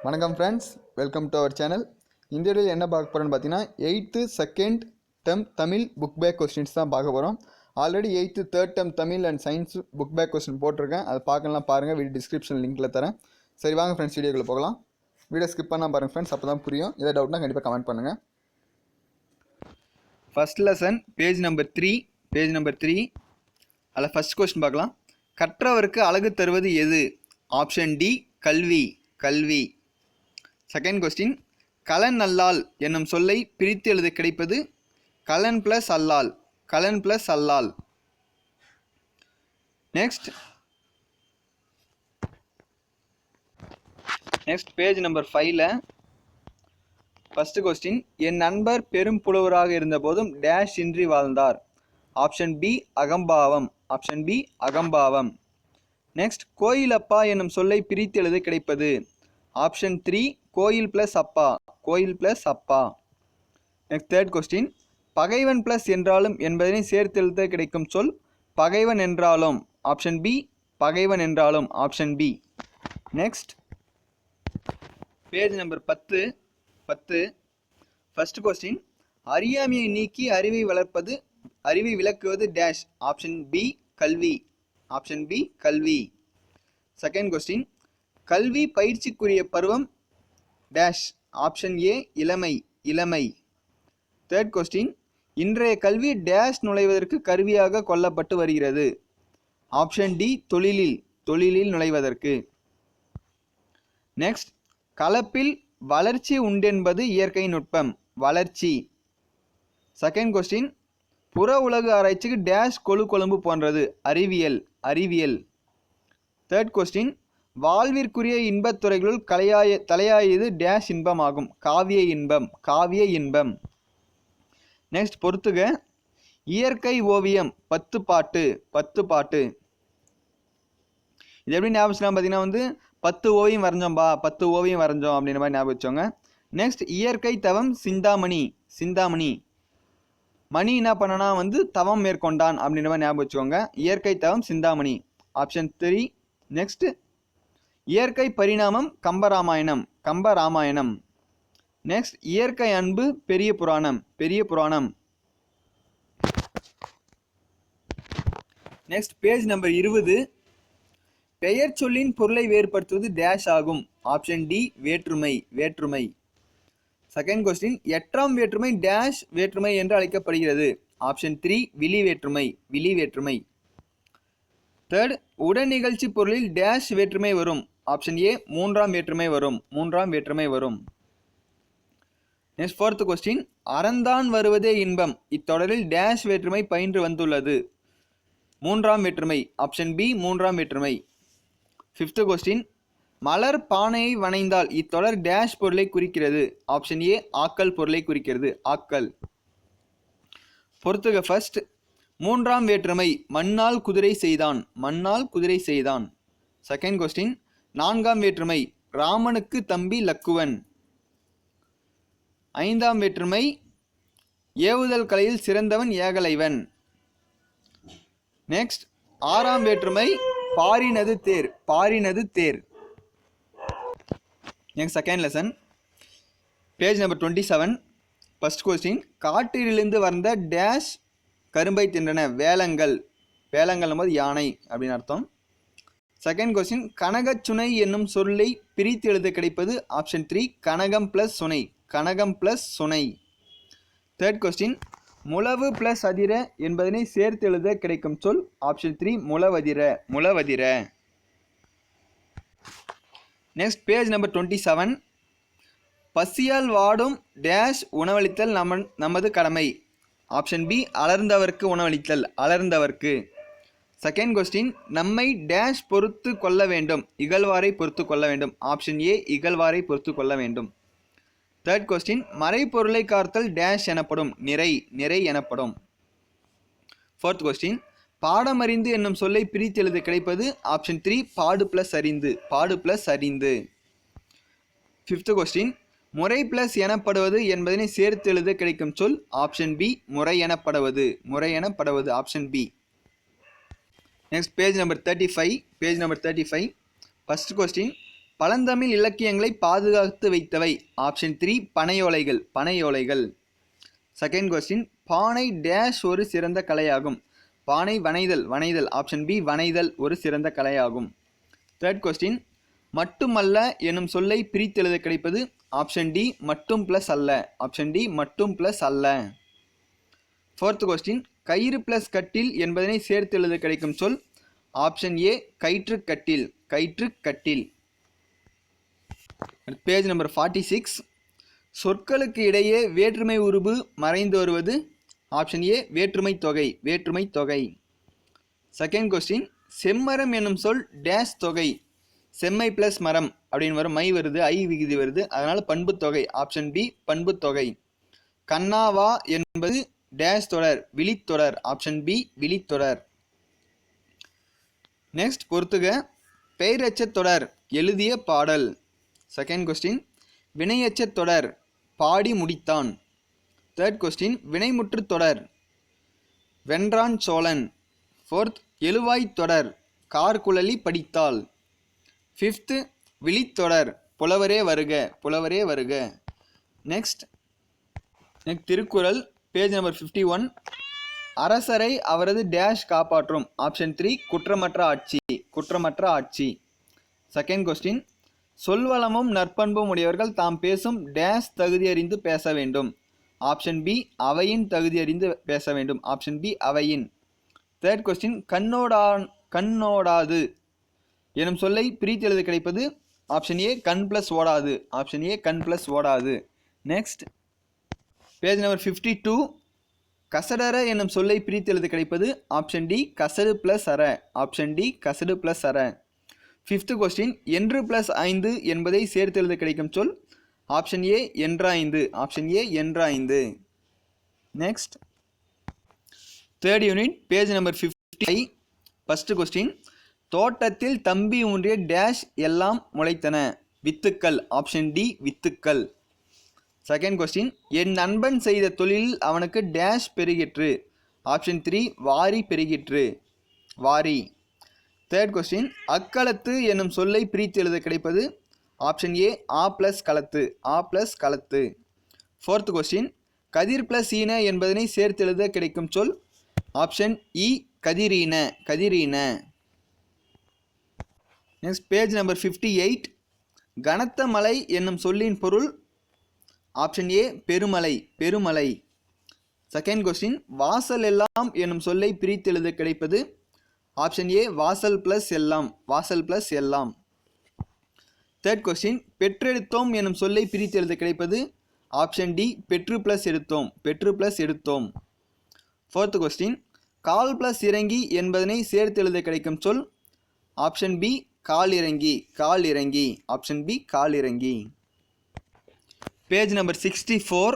வணக்கம் friends, welcome to our channel. இந்த வீடியோவில் என்ன பார்க்க போகிறோன்னு பார்த்தீங்கன்னா 8th second term Tamil book back questions தான் பார்க்க போகிறோம். Already 8th third term Tamil and science book back question போட்டிருக்கேன். அதை பார்க்கலாம், பாருங்கள். வீடியோ டிஸ்கிரிப்ஷன் லிங்க்கில் தரேன். சரி வாங்க ஃப்ரெண்ட்ஸ், வீடியோக்குள்ளே போகலாம். வீடியோ ஸ்கிப் பண்ணால் பாருங்கள் ஃப்ரெண்ட்ஸ், அப்போ தான் புரியும். எதாவது டவுட்னா கண்டிப்பாக கமெண்ட் பண்ணுங்கள். ஃபர்ஸ்ட் லெசன் பேஜ் நம்பர் 3 அதில் ஃபர்ஸ்ட் கொஸ்டின் பார்க்கலாம். கற்றவருக்கு அழகு தருவது எது? ஆப்ஷன் டி கல்வி. செகண்ட் கொஸ்டின், கலன் அல்லால் என்னும் சொல்லை பிரித்து எழுத கிடைப்பது கலன் பிளஸ் அல்லால். நெக்ஸ்ட் பேஜ் நம்பர் 5ல ஃபர்ஸ்ட் கொஸ்டின், என் நண்பர் பெரும் புலவராக இருந்த போதும் டேஷ் இன்றி வாழ்ந்தார். ஆப்ஷன் பி அகம்பாவம். நெக்ஸ்ட், கோயிலப்பா என்னும் சொல்லை பிரித்து எழுத கிடைப்பது ஆப்ஷன் 3 கோயில் பிளஸ் அப்பா. நெக்ஸ்ட் தேர்ட் கொஸ்டின், பகைவன் பிளஸ் என்றாலும் என்பதனை சேர்த்து எழுத கிடைக்கும் சொல் பகைவன் என்றாலும். Option B. Next page number 10 first question, அறியாமையை நீக்கி அறிவை விளக்குவது டேஷ். ஆப்ஷன் பி கல்வி. செகண்ட் கொஸ்டின், கல்வி பயிற்சிக்குரிய பருவம் டேஷ். ஆப்ஷன் ஏ இளமை. தேர்ட் கொஸ்டின், இன்றைய கல்வி டேஷ் நுழைவதற்கு கருவியாக கொள்ளப்பட்டு வருகிறது. ஆப்ஷன் டி தொழிலில் நுழைவதற்கு. நெக்ஸ்ட், கலப்பில் வளர்ச்சி உண்டென்பது இயற்கை நுட்பம். வளர்ச்சி. செகண்ட் கொஸ்டின், புற உலக ஆராய்ச்சிக்கு டேஷ் கொழும்பு போன்றது. அறிவியல். தேர்ட் கொஸ்டின், வாழ்விற்குரிய இன்பத் துறைகளுள் தலையாயது டேஷ் இன்பமாகும். காவிய இன்பம். நெக்ஸ்ட் பொறுத்துக, இயற்கை ஓவியம் 10 பாட்டு. இது எப்படி ஞாபகம் பார்த்தீங்கன்னா 10 ஓவியம் வரைஞ்சோம் அப்படின்ற மாதிரி ஞாபகம் வச்சோங்க. நெக்ஸ்ட், இயற்கை தவம் சிந்தாமணி. மணி என்ன பண்ணனா தவம் மேற்கொண்டான் அப்படின்ற மாதிரி ஞாபகம் வச்சுக்கோங்க. இயற்கை தவம் சிந்தாமணி. ஆப்ஷன் 3. நெக்ஸ்ட், இயற்கை பரிணாமம் கம்பராமாயணம். நெக்ஸ்ட், இயற்கை அன்பு பெரிய புராணம். நெக்ஸ்ட் பேஜ் நம்பர் 20, பெயர் சொல்லின் பொருளை வேறுபடுத்துவது டேஷ் ஆகும். ஆப்ஷன் டி வேற்றுமை. செகண்ட் கொஸ்டின், எட்டாம் வேற்றுமை டேஷ் வேற்றுமை என்று அழைக்கப்படுகிறது. ஆப்ஷன் 3 விழி வேற்றுமை. தேர்ட், உடன் நிகழ்ச்சி பொருளில் டேஷ் வேற்றுமை வரும். ஆப்ஷன் ஏ மூன்றாம் வேற்றுமை வரும். நெக்ஸ்ட் ஃபோர்த் கொஸ்டின், அறந்தான் வருவதே இன்பம் இத்தொடரில் டேஷ் வேற்றுமை பயின்று வந்துள்ளது. மூன்றாம் வேற்றுமை. ஆப்ஷன் பி மூன்றாம் வேற்றுமை. ஃபிஃப்த் கொஸ்டின், மலர் பானையை வணைந்தால் இத்தொடர் டேஷ் பொருளை குறிக்கிறது. ஆப்ஷன் ஏ ஆக்கல் பொருளை குறிக்கிறது. ஆக்கல். பொறுத்துக ஃபர்ஸ்ட், மூன்றாம் வேற்றுமை மண்ணால் குதிரை செய்தான். செகண்ட் கொஸ்டின், நான்காம் வேற்றுமை ராமனுக்கு தம்பி லக்குவன். ஐந்தாம் வேற்றுமை ஏவுதல் கலையில் சிறந்தவன் ஏகலைவன். நெக்ஸ்ட், ஆறாம் வேற்றுமை பாரினது தேர். Next second lesson page number 27 first question, காட்டிலிருந்து வந்த டேஷ் கரும்பை தின்றன. வேலங்கள் போது யானை அப்படின்னு அர்த்தம். செகண்ட் கொஸ்டின், கனகச்சுனை என்னும் சொல்லை பிரித்து எழுத கிடைப்பது. ஆப்ஷன் 3 கனகம் பிளஸ் சுனை. தேர்ட் கொஸ்டின், முழவு பிளஸ் அதிர என்பதனை சேர்த்து எழுத கிடைக்கும் சொல். ஆப்ஷன் 3 முளவதிர. நெக்ஸ்ட் பேஜ் நம்பர் 27, பசியால் வாடும் டேஷ் உணவளித்தல் நமது கடமை. ஆப்ஷன் பி அலர்ந்தவர்க்கு உணவளித்தல். செகண்ட் கொஸ்டின், நம்மை டேஷ் பொறுத்து கொள்ள வேண்டும். இகழ்வாரை பொறுத்து கொள்ள வேண்டும். ஆப்ஷன் ஏ இகழ்வாரை பொறுத்து கொள்ள வேண்டும். தேர்ட் கொஸ்டின், மறைப்பொருளை காத்தல் டேஷ் எனப்படும். நிறை எனப்படும். ஃபோர்த் கொஸ்டின், பாடமறிந்து என்னும் சொல்லை பிரித்து எழுத கிடைப்பது. ஆப்ஷன் 3 பாடு பிளஸ் அறிந்து. ஃபிஃப்த் கொஸ்டின், முறை பிளஸ் எனப்படுவது என்பதனை சேர்த்து எழுத கிடைக்கும் சொல். ஆப்ஷன் பி முறை எனப்படுவது. Option B. Next page number 35 first question, பழந்தமிழ் இலக்கியங்களை பாதுகாத்து வைத்தவை. ஆப்ஷன் 3 பனையோலைகள், பனையோலைகள். செகண்ட் கொஸ்டின், பானை டேஷ் ஒரு சிறந்த கலையாகும். பானை வனைதல், வனைதல். ஆப்ஷன் பி வனைதல் ஒரு சிறந்த கலையாகும். தேர்ட் கொஸ்டின், மட்டுமல்ல எனும் சொல்லை பிரித்தெழுத கிடைப்பது. ஆப்ஷன் டி மட்டும் பிளஸ் அல்ல. ஆப்ஷன் டி மட்டும் பிளஸ் அல்ல. ஃபோர்த் கொஸ்டின், கயிறு பிளஸ் கட்டில் என்பதனை சேர்த்து எழுத கிடைக்கும் சொல். ஆப்ஷன் ஏ கயிற்று கட்டில், கயிற்று கட்டில். Page number 46. சொற்களுக்கு இடையே வேற்றுமை உருபு மறைந்து வருவது. ஆப்ஷன் ஏ வேற்றுமை தொகை, வேற்றுமை தொகை. செகண்ட் கொஸ்டின், செம்மரம் என்னும் சொல் டேஷ் தொகை. செம்மை பிளஸ் மரம் அப்படின்னு வரும், மை வருது, ஐ விகுதி வருது, அதனால பண்பு தொகை. ஆப்ஷன் பி பண்பு தொகை. கண்ணாவா என்பது டேஷ் தொடர், விழித்தொடர். ஆப்ஷன் பி விழித்தொடர். நெக்ஸ்ட் பொறுத்துக, பெயரச்ச தொடர் எழுதிய பாடல். செகண்ட் கொஸ்டின், வினையச்ச தொடர் பாடி முடித்தான். தேர்ட் கொஸ்டின், வினைமுற்று தொடர் வென்றான் சோழன். ஃபோர்த், எழுவாய் தொடர் கார்குழலி படித்தாள். ஃபிஃப்த்து, விழித்தொடர் புலவரே வருக, புலவரே வருக. Next Thirukkural, page number 51. அரசரை அவரது டேஷ் காப்பாற்றும். ஆப்ஷன் 3 குற்றமற்ற ஆட்சி, குற்றமற்ற ஆட்சி. செகண்ட் கொஸ்டின், சொல்வளமும் நற்பண்பும் உடையவர்கள் தாம் பேசும் டேஷ் தகுதி அறிந்து பேச வேண்டும். ஆப்ஷன் பி அவையின் தகுதி அறிந்து பேச வேண்டும். ஆப்ஷன் பி அவையின். தேர்ட் கொஸ்டின், கண்ணோடாது எனும் சொல்லை பிரித்து எழுத கிடைப்பது. ஆப்ஷன் ஏ கண் பிளஸ் ஓடாது. ஆப்ஷன் ஏ கண் பிளஸ் ஓடாது. Next page number 52. கசடர என்னும் சொல்லை பிரித்து எழுத கிடைப்பது. ஆப்ஷன் டி கசடு பிளஸ் அற. ஆப்ஷன் டி கசடு பிளஸ் அற. ஃபிஃப்த் கொஸ்டின், என்று பிளஸ் 5 என்பதை சேர்த்து எழுத கிடைக்கும் சொல். ஆப்ஷன் ஏ என்றாய்ந்து. ஆப்ஷன் ஏ என்றாய்ந்து. Next third unit, page number 50. First question, தோட்டத்தில் தம்பி ஊன்றிய டேஷ் எல்லாம் முளைத்தன. வித்துக்கள். ஆப்ஷன் டி வித்துக்கள். செகண்ட் கொஸ்டின், என் நண்பன் செய்த தொழிலில் அவனுக்கு டேஷ் பெருகிற்று. ஆப்ஷன் 3 வாரி பெருகிற்று, வாரி. தேர்ட் கொஸ்டின், அக்களத்து என்னும் சொல்லை பிரித்து எழுத கிடைப்பது. ஆப்ஷன் ஏ ஆ பிளஸ் களத்து, ஆ பிளஸ் களத்து. ஃபோர்த் கொஸ்டின், கதிர் பிளஸ் ஈன என்பதனை சேர்த்து எழுத கிடைக்கும் சொல். ஆப்ஷன் இ கதிரீன, கதிரீன. Next page number 58. கனத்த மலை என்னும் சொல்லின் பொருள். ஆப்ஷன் ஏ பெருமலை, பெருமலை. செகண்ட் கொஸ்டின், வாசல் எல்லாம் என்னும் சொல்லை பிரித்து எழுத கிடைப்பது. ஆப்ஷன் ஏ வாசல் பிளஸ் எல்லாம், வாசல் பிளஸ் எல்லாம். தேர்ட் கொஸ்டின், பெற்றெடுத்தோம் என்னும் சொல்லை பிரித்து எழுத கிடைப்பது. ஆப்ஷன் டி பெற்று பிளஸ் எடுத்தோம், பெற்று பிளஸ் எடுத்தோம். ஃபோர்த் கொஸ்டின், கால் பிளஸ் இறங்கி என்பதனை சேர்த்து எழுத கிடைக்கும் சொல். ஆப்ஷன் பி கால் இறங்கி, கால் இறங்கி. ஆப்ஷன் பி கால் இறங்கி. Page number 64.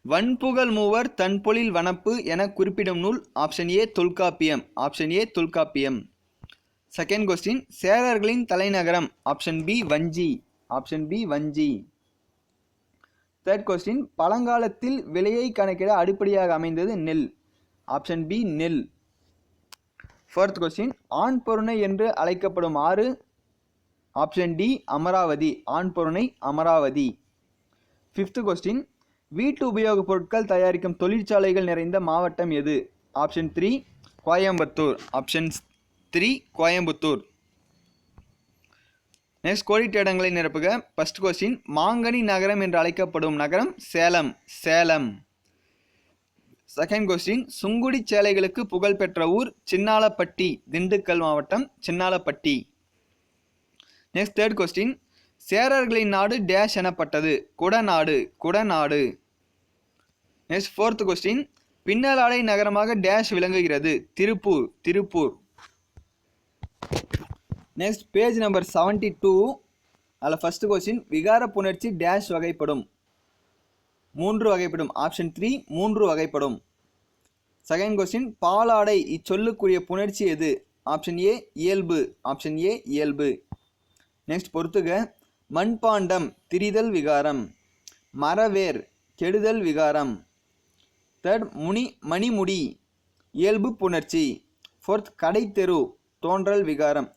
வன்புகழ் மூவர் தன்பொழில் வனப்பு என குறிப்பிடும் நூல். Option A Tolkappiyam, option A Tolkappiyam. Second question, சேரர்களின் தலைநகரம். Option B Vanchi, option B Vanchi. Third question, பழங்காலத்தில் விலையை கணக்கிட அடிப்படையாக அமைந்தது நெல். ஆப்ஷன் பி நெல். ஃபோர்த் கொஸ்டின், ஆண் பொருணை என்று அழைக்கப்படும் ஆறு. ஆப்ஷன் டி அமராவதி, ஆண் பொருணை அமராவதி. ஃபிஃப்த் கொஸ்டின், வீட்டு உபயோகப் பொருட்கள் தயாரிக்கும் தொழிற்சாலைகள் நிறைந்த மாவட்டம் எது. Option 3 Coimbatore, option 3 Coimbatore. Next கோடிட்ட இடங்களை நிரப்புக. ஃபர்ஸ்ட் கொஸ்டின், மாங்கனி நகரம் என்று அழைக்கப்படும் நகரம் சேலம், சேலம். செகண்ட் கொஸ்டின், சுங்குடி சேலைகளுக்கு புகழ்பெற்ற ஊர் சின்னாலப்பட்டி, திண்டுக்கல் மாவட்டம் சின்னாலப்பட்டி. நெக்ஸ்ட் தேர்ட் கொஸ்டின், சேரர்களின் நாடு டேஷ் எனப்பட்டது. Kodanad, Kodanad. Next fourth question, பின்னலாடை நகரமாக டேஷ் விளங்குகிறது. Tiruppur, Tiruppur. Next page number 72. அதில் ஃபர்ஸ்ட் கொஸ்டின், விகார புணர்ச்சி டேஷ் வகைப்படும். 3 வகைப்படும். ஆப்ஷன் 3 3 வகைப்படும். செகண்ட் கொஸ்டின், பாலாடை இச்சொல்லுக்குரிய புணர்ச்சி எது. ஆப்ஷன் ஏ இயல்பு, ஆப்ஷன் ஏ இயல்பு. நெக்ஸ்ட் பொறுத்துக, மண்பாண்டம் திரிதல் விகாரம், மரவேர் கெடுதல் விகாரம். தேர்ட் மணிமுடி இயல்பு புணர்ச்சி. ஃபோர்த் கடைத்தெரு தோன்றல் விகாரம்.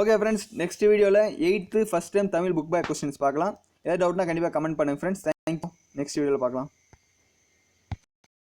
ஓகே ஃப்ரெண்ட்ஸ், நெக்ஸ்ட் வீடியோவில் 8th first time Tamil book back questions பார்க்கலாம். ஏதாவது டவுட்னா கண்டிப்பாக கமெண்ட் பண்ணுங்கள் ஃப்ரெண்ட்ஸ். தேங்க்யூ. நெக்ஸ்ட் வீடியோவில் பார்க்கலாம்.